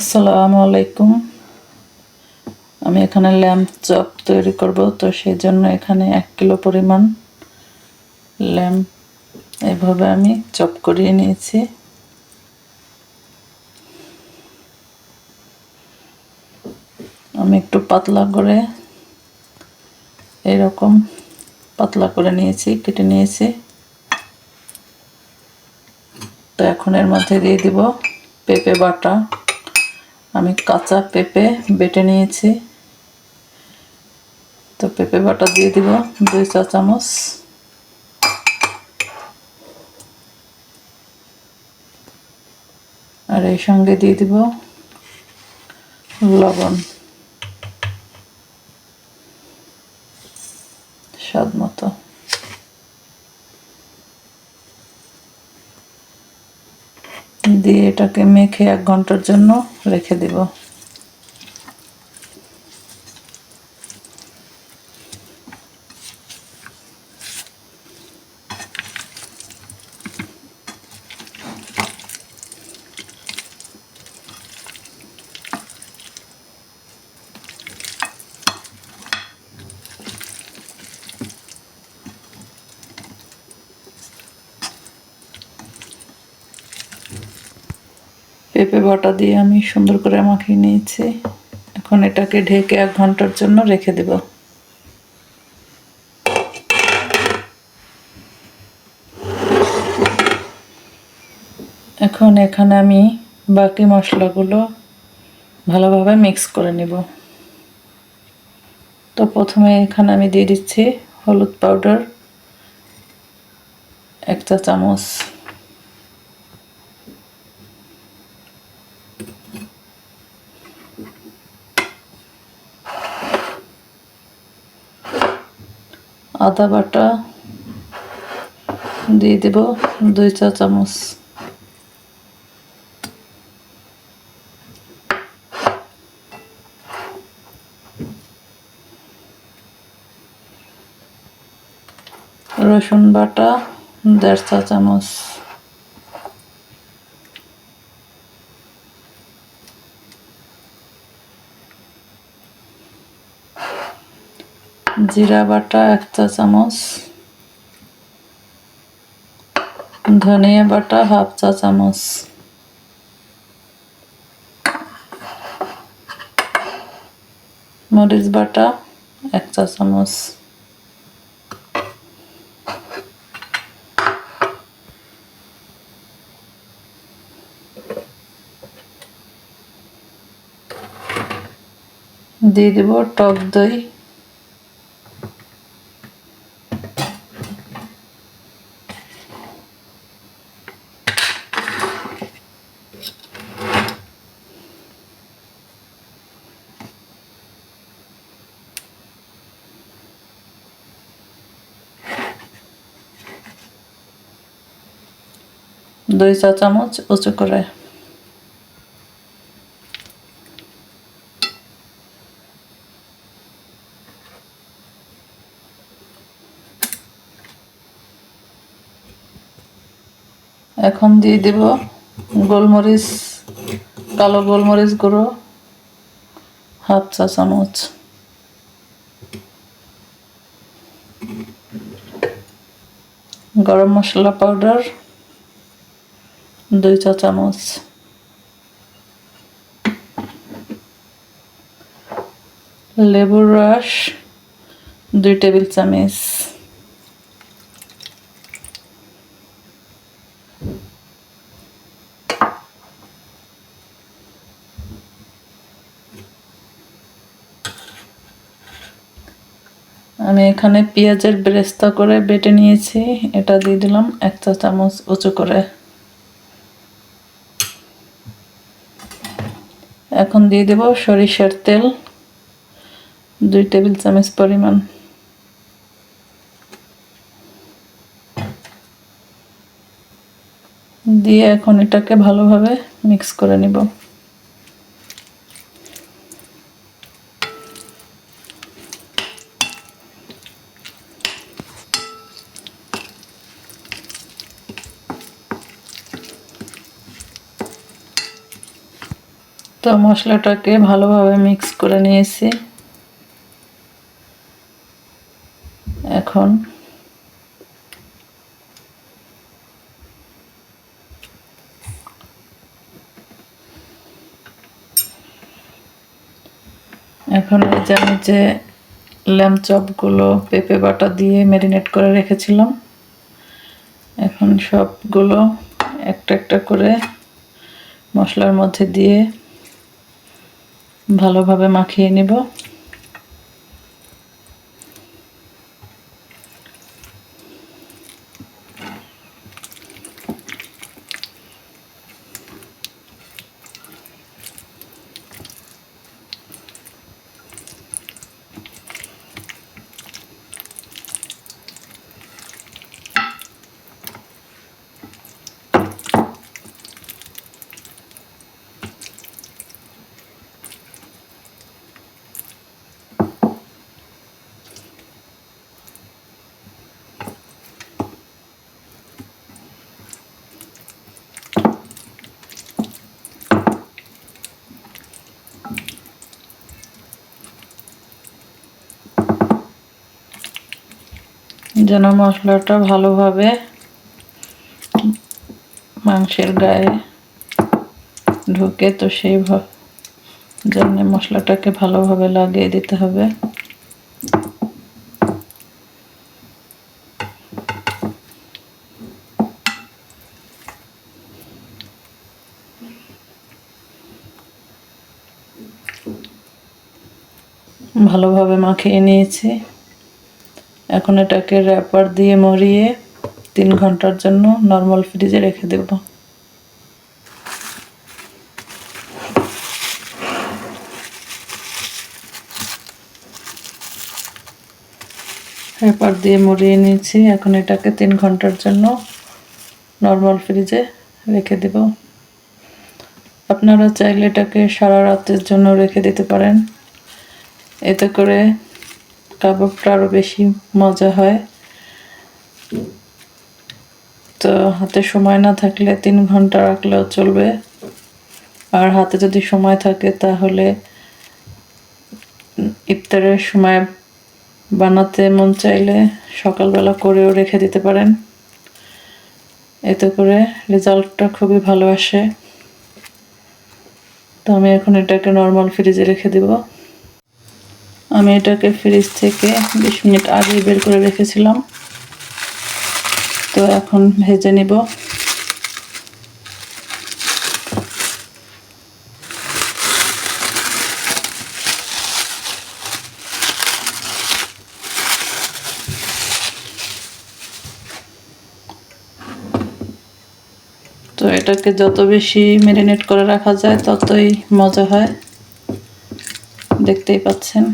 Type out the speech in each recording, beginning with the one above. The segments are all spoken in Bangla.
আসসালামু আলাইকুম। আমি এখানে ল্যাম্প চপ তৈরি করব, তো সেই জন্য এখানে 1 কিলো পরিমাণ ল্যাম্প এভাবে আমি চপ করিয়ে নিয়েছি। আমি একটু পাতলা করে এরকম পাতলা করে নিয়েছি, কেটে নিয়েছি। তো এখন এর মধ্যে দিয়ে দিব পেঁপে বাটা। আমি কাঁচা পেঁপে বেটে নিয়েছি, তো পেঁপে বাটা দিয়ে দিব 2 চা চামচ। আর এই সঙ্গে দিয়ে দিব লবণ স্বাদ মতো। দিয়ে এটাকে মেখে 1 ঘন্টার জন্য রেখে দেব। পেঁপে বাটা দিয়ে আমি সুন্দর করে মাখিয়ে নিয়েছি। এখন এটাকে ঢেকে 1 ঘন্টার জন্য রেখে দেব। এখন এখানে আমি বাকি মশলাগুলো ভালোভাবে মিক্স করে নেব। তো প্রথমে এখানে আমি দিয়ে দিচ্ছি হলুদ পাউডার 1 চা চামচ, আদা বাটা দিয়ে দেব 2 চা চামচ, রসুন বাটা 1.5 চা চামচ, জিরা বাটা 1 চা চামচ, ধনিয়া বাটা 1/2 চা চামচ, মরিচ বাটা 1 চা চামচ, দিয়ে দেব টক দই, দুই চা চামচ উঁচু করে। এখন দিয়ে দেব গোলমরিচ, কালো গোলমরিচ গুঁড়ো 1/2 চা চামচ, গরম মশলা পাউডার 2 চা চামচ, লেবুর রস 2 টেবিল চামচ, আমি এখানে পেঁয়াজের বেরেস্তা করে বেটে নিয়েছি, এটা দিয়ে দিলাম 1 চা চামচ উঁচু করে। এখন দিয়ে দেব সরিষার তেল 2 টেবিল চামচ পরিমাণ, দিয়ে এখন এটাকে ভালোভাবে মিক্স করে নিব। তো মশলাটাকে ভালোভাবে মিক্স করে নিয়েছি। এখন এই যে আমি যে ল্যাম্ব চপগুলো পেঁপে বাটা দিয়ে ম্যারিনেট করে রেখেছিলাম, এখন সবগুলো একটা একটা করে মশলার মধ্যে দিয়ে ভালোভাবে মাখিয়ে নিব। যেন মশলাটা ভালোভাবে মাংসের গায়ে ঢুকে, তো সেই জন্য মশলাটাকে ভালোভাবে লাগিয়ে দিতে হবে। ভালোভাবে মাখিয়ে নিয়েছি। এখন এটাকে র্যাপার দিয়ে মুড়িয়ে 3 ঘন্টার জন্য নরমাল ফ্রিজে রেখে দেব। র্যাপার দিয়ে মুড়িয়ে নিয়েছি। এখন এটাকে 3 ঘন্টার জন্য নরমাল ফ্রিজে রেখে দেব। আপনারা চাইলে এটাকে সারা রাতের জন্য রেখে দিতে পারেন, এতে করে কাবাবটা আরও বেশি মজা হয়। তো হাতে সময় না থাকলে 3 ঘন্টা রাখলেও চলবে, আর হাতে যদি সময় থাকে তাহলে ইফতারের সময় বানাতে মন চাইলে সকালবেলা করেও রেখে দিতে পারেন, এতে করে রেজাল্টটা খুবই ভালো আসে। তো আমি এখন এটাকে নরমাল ফ্রিজে রেখে দেব। আমি এটাকে ফ্রিজ থেকে 20 মিনিট আগে বের করে রেখেছিলাম। তো এখন ভেজে নিব। তো এটাকে যত বেশি ম্যারিনেট করে রাখা যায় ততই মজা হয়, দেখতেই পাচ্ছেন।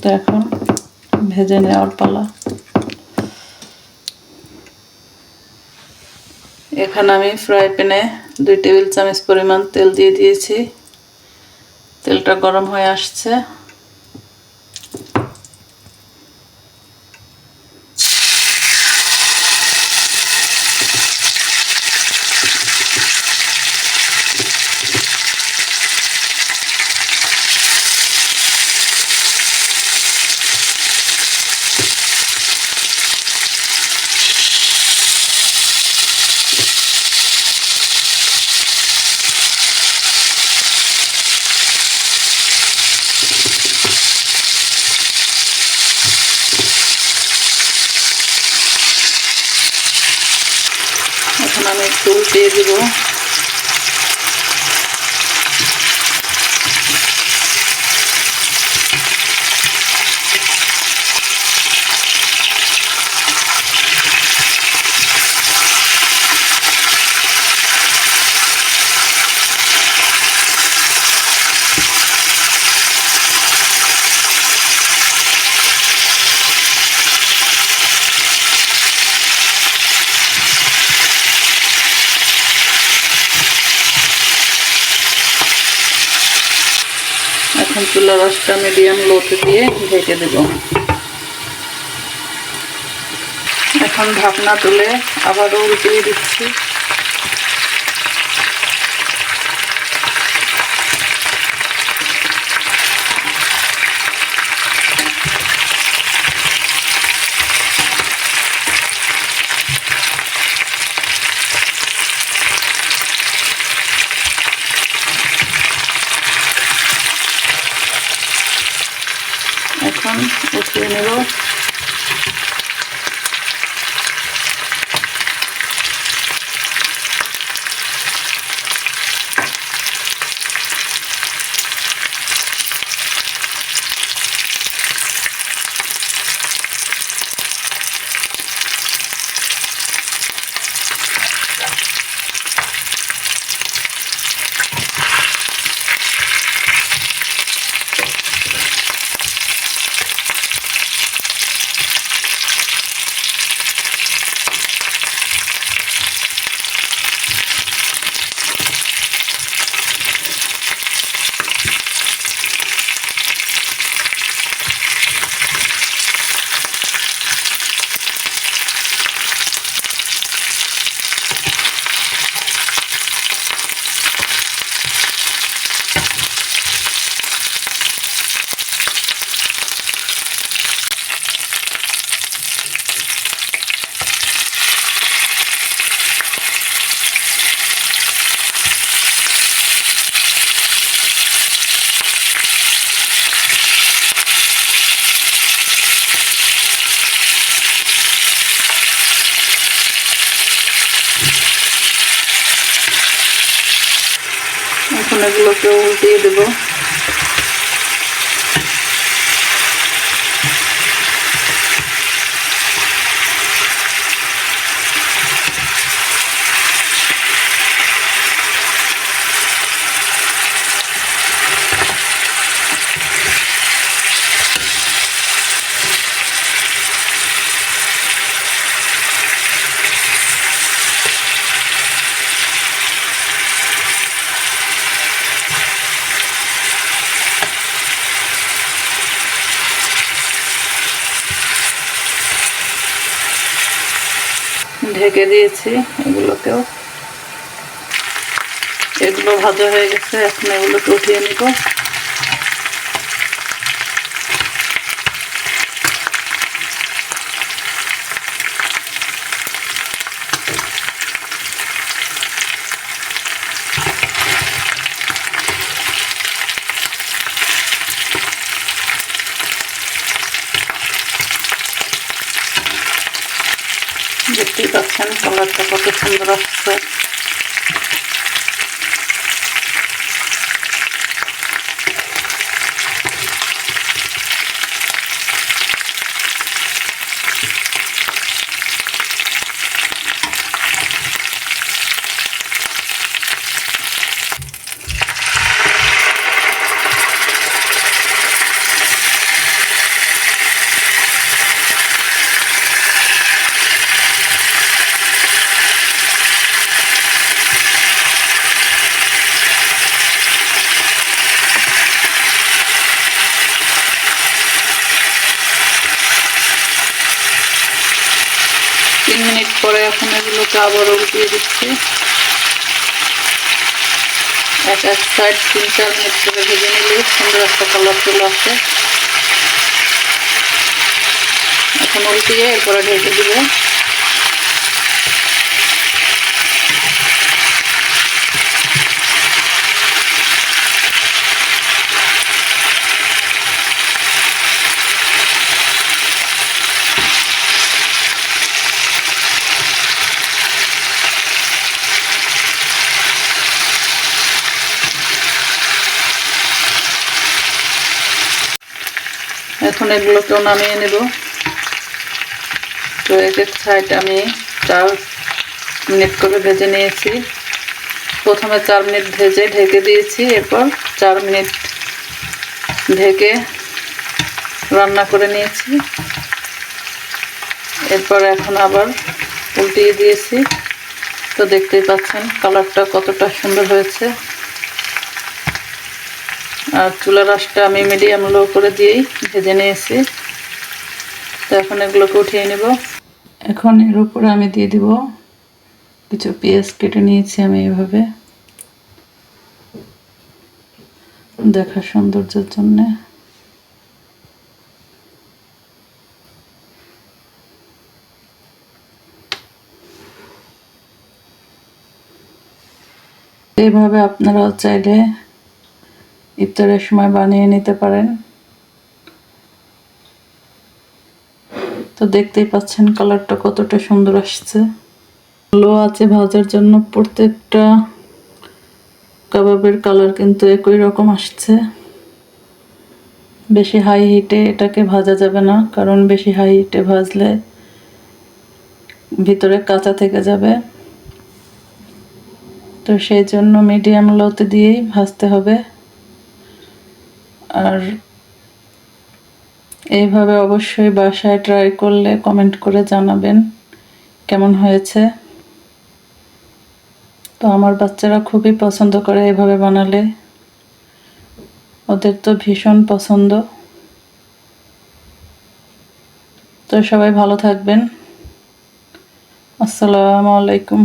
তো এখন ভেজে নেওয়ার পালা। এখানে আমি ফ্রাই প্যানে 2 টেবিল চামচ পরিমাণ তেল দিয়ে দিয়েছি। তেলটা গরম হয়ে আসছে। এখন আমি একটু উল্টিয়ে দিব। এখন চুলার আঁচটা মিডিয়াম লোতে দিয়ে ঢেকে দেব। এখন ঢাকনা তুলে আবারও উল্টিয়ে দিচ্ছি। এখন উঠিয়ে নেব। এখন এগুলোকে উল্টিয়ে দেব। ঢেকে দিয়েছি এগুলোকেও। এগুলো ভাজা হয়ে গেছে, এখন এগুলোকে উঠিয়ে নিব। দেখতেই পাচ্ছেন কালারটা কত সুন্দর আসছে। মিনিট পরে এখন এগুলোকে আবার উল্টিয়ে দিচ্ছি। এক সাইড 3-4 মিনিট করে ভেজে নিলে সুন্দর একটা কালার চলে আসে। এখন উল্টিয়ে এরপরে ঢেকে দিব। এখন এগুলোকেও নামিয়ে নেব। তো এক সাইড আমি 4 মিনিট করে ভেজে নিয়েছি। প্রথমে 4 মিনিট ভেজে ঢেকে দিয়েছি, এরপর 4 মিনিট ঢেকে রান্না করে নিয়েছি। এরপর এখন আবার উল্টিয়ে দিয়েছি। তো দেখতেই পাচ্ছেন কালারটা কতটা সুন্দর হয়েছে। আর চুলার আঁচটা আমি মিডিয়াম লো করে দিয়েই ভেজে নিয়েছি। তো এখন এগুলোকে উঠিয়ে নেব। এখন এর উপরে আমি দিয়ে দিব কিছু পেঁয়াজ কেটে নিয়েছি আমি এভাবে দেখার সৌন্দর্যের জন্য। এইভাবে আপনারাও চাইলে ইফতারের সময় বানিয়ে নিতে পারেন। তো দেখতেই পাচ্ছেন কালারটা কতটা সুন্দর আসছে। লো আছে ভাজার জন্য প্রত্যেকটা কাবাবের কালার কিন্তু একই রকম আসছে। বেশি হাই হিটে এটাকে ভাজা যাবে না, কারণ বেশি হাই হিটে ভাজলে ভিতরে কাঁচা থেকে যাবে। তো সেই জন্য মিডিয়াম লোতে দিয়েই ভাজতে হবে। আর এইভাবে অবশ্যই বাসায় ট্রাই করলে কমেন্ট করে জানাবেন কেমন হয়েছে। তো আমার বাচ্চারা খুবই পছন্দ করে এভাবে বানালে, ওদের তো ভীষণ পছন্দ। তো সবাই ভালো থাকবেন। আসসালামু আলাইকুম।